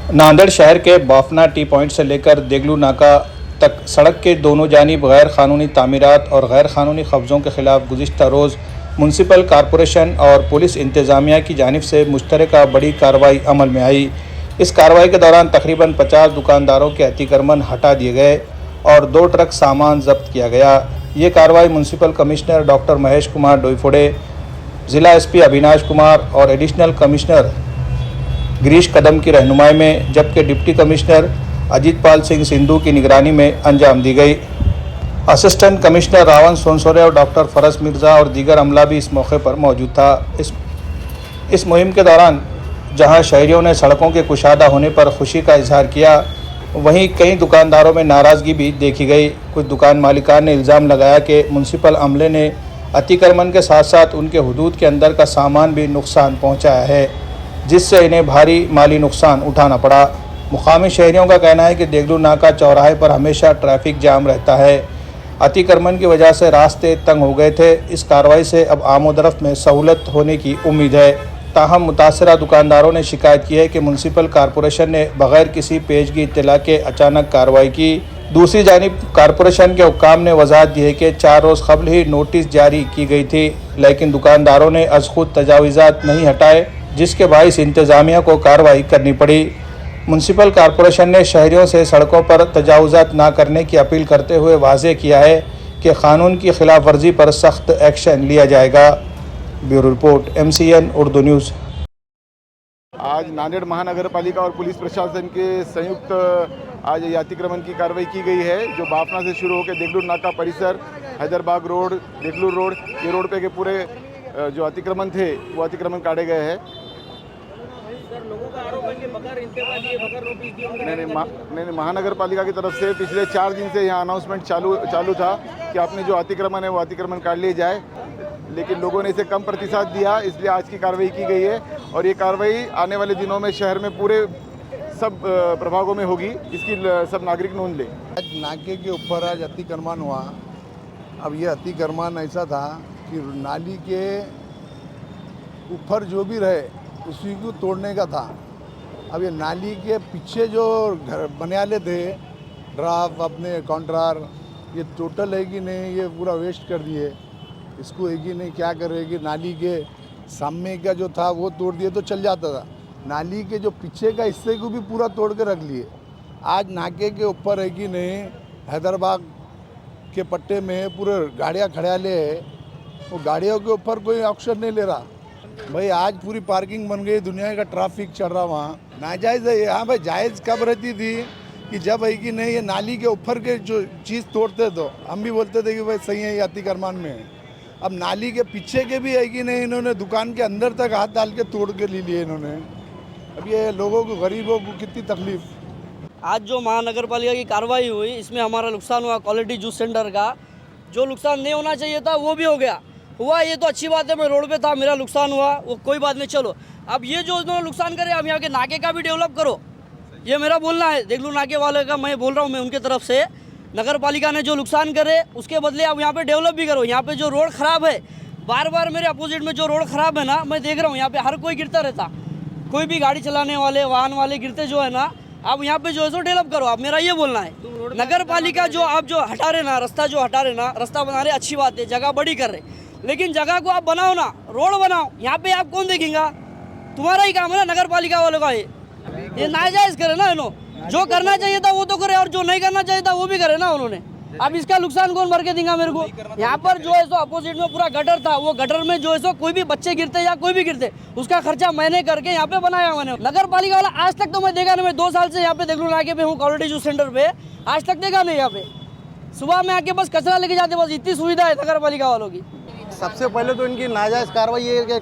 नांदेड़ शहर के Bafna T point से लेकर देगलू नाका तक सड़क के दोनों जानिब गैर कानूनी तामीरात और गैर कानूनी कब्ज़ों के खिलाफ गुज़िश्ता रोज़ म्यूनसिपल कॉरपोरेशन और पुलिस इंतज़ामिया की जानिब से मुश्तरका बड़ी कार्रवाई अमल में आई। इस कार्रवाई के दौरान तकरीबन 50 दुकानदारों के अतिक्रमण हटा दिए गए और 2 ट्रक सामान जब्त किया गया। ये कार्रवाई municipal commissioner doctor Mahesh Kumar Doiphode, ज़िला एसपी अविनाश कुमार और एडिशनल कमिश्नर गिरीश कदम की रहनुमाई में, जबकि डिप्टी कमिश्नर अजीतपाल सिंह सिंधु की निगरानी में अंजाम दी गई। असिस्टेंट कमिश्नर रावण सोनसोरे और डॉक्टर फरस मिर्ज़ा और दीगर अमला भी इस मौके पर मौजूद था। इस मुहिम के दौरान जहां शहरियों ने सड़कों के कुशादा होने पर खुशी का इजहार किया, वहीं कई दुकानदारों में नाराज़गी भी देखी गई। कुछ दुकान मालिकान ने इल्ज़ाम लगाया कि म्यूनसिपल अमले ने अतिक्रमण के साथ साथ उनके हुदूद के अंदर का सामान भी नुकसान पहुँचाया है, जिससे इन्हें भारी माली नुकसान उठाना पड़ा। मुकामी शहरियों का कहना है कि देगलू नाका चौराहे पर हमेशा ट्रैफिक जाम रहता है। अतिक्रमण की वजह से रास्ते तंग हो गए थे। इस कार्रवाई से अब आमोदरफ्त में सहूलत होने की उम्मीद है। ताहम मुतासरा दुकानदारों ने शिकायत की है कि म्यूनसिपल कॉरपोरेशन ने बगैर किसी पेशगी इत्तला के अचानक कार्रवाई की। दूसरी जानिब कॉरपोरेशन के हुक्काम ने वजाहत दी है कि 4 रोज़ कबल ही नोटिस जारी की गई थी, लेकिन दुकानदारों ने अज खुद तजावीज़ात नहीं हटाए, जिसके बाइस इंतज़ामिया को कार्रवाई करनी पड़ी। म्यूनसिपल कॉरपोरेशन ने शहरियों से सड़कों पर तजावुज़ात ना करने की अपील करते हुए वाज़ेह किया है कि कानून की खिलाफ वर्जी पर सख्त एक्शन लिया जाएगा। Bureau report, MCN Urdu news. आज नांदेड़ महानगर पालिका और पुलिस प्रशासन के संयुक्त आज ये अतिक्रमण की कार्रवाई की गई है, जो बाफना से शुरू होकर देगलू नाका परिसर, हैदरबाग रोड, देगलू रोड, ये रोड पे के पूरे जो अतिक्रमण थे वो अतिक्रमण काटे गए हैं। लोगों का आरोप है कि बगैर इंतजाम किए, बगैर नोटिस दिए नहीं, महानगर पालिका की तरफ से पिछले 4 दिन से यहाँ अनाउंसमेंट चालू था कि आपने जो अतिक्रमण है वो अतिक्रमण काट लिए जाए, लेकिन लोगों ने इसे कम प्रतिशत दिया, इसलिए आज की कार्रवाई की गई है। और ये कार्रवाई आने वाले दिनों में शहर में पूरे सब प्रभागों में होगी, इसकी सब नागरिक नोंद लें। आज नाके के ऊपर आज अतिक्रमण हुआ। अब ये अतिक्रमण ऐसा था कि नाली के ऊपर जो भी रहे उसी को तोड़ने का था। अब ये नाली के पीछे जो घर बनियाले थे, ड्राफ अपने कॉन्ट्रार, ये टोटल है कि नहीं, ये पूरा वेस्ट कर दिए। इसको है कि नहीं क्या करेगी, नाली के सामने का जो था वो तोड़ दिए तो चल जाता था, नाली के जो पीछे का हिस्से को भी पूरा तोड़ के रख लिए। आज नाके के ऊपर है कि नहीं, हैदरबाग के पट्टे में पूरे गाड़ियाँ खड़ियाले है, वो गाड़ियों के ऊपर कोई ऑक्शन नहीं ले रहा। भाई आज पूरी पार्किंग बन गई, दुनिया का ट्रैफिक चल रहा वहाँ, नाजायज़ है। यहाँ भाई जायज़ कब रहती थी कि जब है कि नहीं ये नाली के ऊपर के जो चीज़ तोड़ते तो हम भी बोलते थे कि भाई सही है, ये अतिक्रमण में है। अब नाली के पीछे के भी है कि नहीं, इन्होंने दुकान के अंदर तक हाथ डाल के तोड़ के ले लिए इन्होंने। अब ये लोगों को, गरीबों को कितनी तकलीफ। आज जो महानगर पालिका की कार्रवाई हुई, इसमें हमारा नुकसान हुआ क्वालिटी जूस सेंटर का। जो नुकसान नहीं होना चाहिए था वो भी हो गया हुआ, ये तो अच्छी बात है। मैं रोड पे था, मेरा नुकसान हुआ, वो कोई बात नहीं। चलो अब ये जो उन्होंने नुकसान करे, अब यहाँ के नाके का भी डेवलप करो, ये मेरा बोलना है। देगलू नाके वाले का मैं बोल रहा हूँ, मैं उनके तरफ से, नगर पालिका ने जो नुकसान करे उसके बदले आप यहाँ पे डेवलप भी करो। यहाँ पे जो रोड ख़राब है, बार बार मेरे अपोजिट में जो रोड ख़राब है ना, मैं देख रहा हूँ यहाँ पे हर कोई गिरता रहता, कोई भी गाड़ी चलाने वाले, वाहन वाले गिरते जो है ना। आप यहाँ पे जो है सो डेवलप करो, आप मेरा ये बोलना है। नगर पालिका जो आप जो हटा रहे ना, रास्ता जो हटा रहे ना, रास्ता बना रहे, अच्छी बात है, जगह बड़ी कर रहे, लेकिन जगह को आप बनाओ ना, रोड बनाओ। यहाँ पे आप कौन देखेगा, तुम्हारा ही काम है ना, नगर पालिका वालों का। ये नाजायज़ करे ना, इन्हों जो करना चाहिए था वो तो करे, और जो नहीं करना चाहिए था वो भी करे ना उन्होंने। अब इसका नुकसान कौन भर के देगा मेरे को। यहाँ पर जो है सो अपोजिट में पूरा गटर था, वो गटर में जो है सो कोई भी बच्चे गिरते या कोई भी गिरते, उसका खर्चा मैंने करके यहाँ पे बनाया मैंने। नगर पालिका वाला आज तक तो मैं देखा नहीं, मैं 2 साल से यहाँ पे देगलू नाके पे हूँ, क्वालिटी जूस सेंटर पे, आज तक देखा नहीं। यहाँ पे सुबह में आके बस कचरा लेके जाते, बस इतनी सुविधा है नगर पालिका वालों की। सबसे पहले तो इनकी नाजायज़ कार्रवाई है कि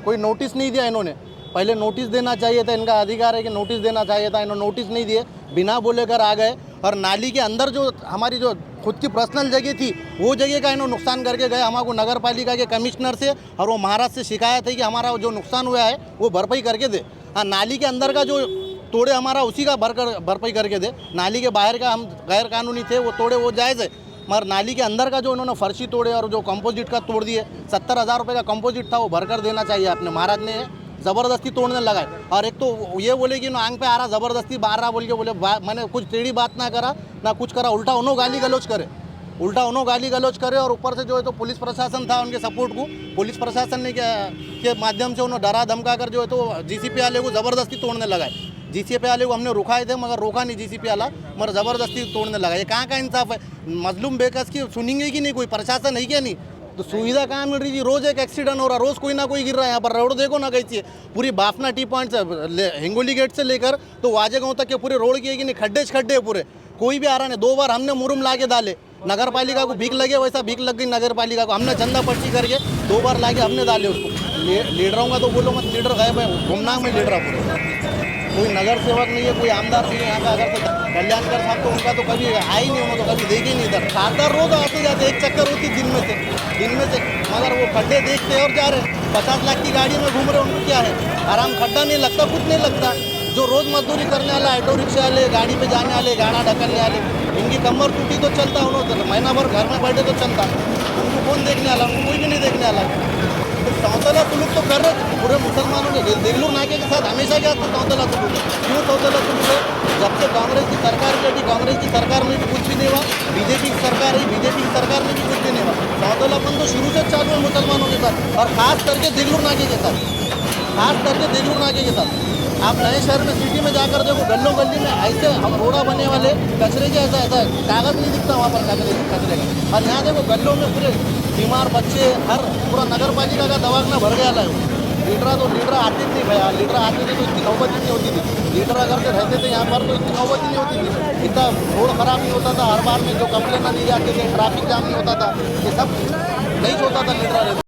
कोई नोटिस नहीं दिया इन्होंने। पहले नोटिस देना चाहिए था, इनका अधिकार है कि नोटिस देना चाहिए था, इन्होंने नोटिस नहीं दिए, बिना बोले कर आ गए। और नाली के अंदर जो हमारी जो खुद की पर्सनल जगह थी, वो जगह का इन्होंने नुकसान करके गए। हमारे नगर पालिका के कमिश्नर से और वो महाराज से शिकायत है कि हमारा जो नुकसान हुआ है वो भरपाई करके दे। हाँ, नाली के अंदर का जो तोड़े हमारा उसी का भरपाई करके दे। नाली के बाहर का हम गैर कानूनी थे वो तोड़े, वो जायज़ है, मगर नाली के अंदर का जो उन्होंने फर्शी तोड़े और जो कंपोजिट का तोड़ दिए, 70,000 रुपये का कंपोजिट था, वो भरकर देना चाहिए। अपने महाराज ने ज़बरदस्ती तोड़ने लगा है। और एक तो ये बोले कि आंग पे आ रहा ज़बरदस्ती बाहर रहा बोल के बोले, मैंने कुछ टेढ़ी बात ना करा ना कुछ करा, उल्टा उन्होंने गाली गलौज करे, उल्टा उन्होंने गाली गलौज करे। और ऊपर से जो है तो पुलिस प्रशासन था उनके सपोर्ट को, पुलिस प्रशासन ने के माध्यम से उन्होंने डरा धमका कर जो है तो जीसीपी वाले को ज़बरदस्ती तोड़ने लगा है। जीसीपी वाले को हमने रुकाए थे मगर रोका नहीं जीसीपी वाला, मगर ज़बरदस्ती तोड़ने लगा। ये कहाँ का इंसाफ है? मजलूम बेकस की सुनेंगे कि नहीं, कोई प्रशासन है क्या? नहीं तो सुविधा कहाँ मिल रही थी? रोज़ एक एक्सीडेंट हो रहा, रोज़ कोई ना कोई गिर रहा है। यहाँ पर रोड देखो ना कैसी है, पूरी बाफना टी पॉइंट से हिंगोली गेट से लेकर तो वाजे गाँव तक के पूरे रोड की है कि नहीं, खड्डे है पूरे, कोई भी आ रहा नहीं। 2 बार हमने मुरुम ला के डाले, नगर पालिका को भीख लगे वैसा भीख लग गई नगर पालिका को, हमने चंदा पर्ची करके 2 बार ला के हमने डाले उसको। लीडरों का तो बोलो मत, लीडर गायब है, गुमनाम में लीडर पूरे, कोई नगर सेवक नहीं है, कोई आमदार नहीं है यहाँ का। अगर तो कल्याणकर साहब तो उनका तो कभी आए ही नहीं, उन्होंने तो कभी देखे ही नहीं इधर। 4 रोज आते जाते, एक चक्कर होती दिन में से, मगर वो खड्डे देखते और जा रहे 50 लाख की गाड़ी में घूम रहे, उनको क्या है? आराम, खड्डा नहीं लगता, कुछ नहीं लगता। जो रोज़ मजदूरी करने वाला, ऑटो रिक्शा वाले, गाड़ी पे जाने वाले, गाना ढकलने वाले, इनकी कमर टूटी तो चलता, उन्होंने महीना भर घर में बैठे तो चलता, उनको कौन देखने वाला? उनको कोई भी नहीं देखने वाला। तो सौतला सुलूक तो कर रहे पूरे मुसलमानों के। देगलूर नाके के साथ हमेशा क्या तो सौतला सुलूक है। क्यों सौतला सुलूक है? जब से कांग्रेस की सरकार चली, कांग्रेस की सरकार में भी कुछ भी नहीं हुआ, बीजेपी की सरकार है, बीजेपी की सरकार में भी कुछ भी नहीं हुआ। सौतलापन तो शुरू से चालू है मुसलमानों के साथ, और खास करके देगलूर नाके के साथ, खास करके देगलूर नाके के साथ। आप नए शहर में, सिटी में जाकर देखो, गल्लों गली में ऐसे रोड़ा बने वाले कचरे के ऐसा कागज़ नहीं दिखता वहाँ पर कचरे का। और यहाँ देखो गल्लों में पूरे बीमार बच्चे, हर पूरा नगर पालिका का दवाखाना भर गया है। लीडर आते नहीं भैया, लीडर आते थे तो इतनी नौबत ही नहीं होती थी। लीडर अगर से रहते थे यहाँ पर तो इतनी नौबत ही नहीं होती थी, इतना रोड खराब नहीं होता था, हर बार में जो कंप्लेन नहीं आते थे, ट्रैफिक जाम नहीं होता था, ये सब नहीं होता था लीडर।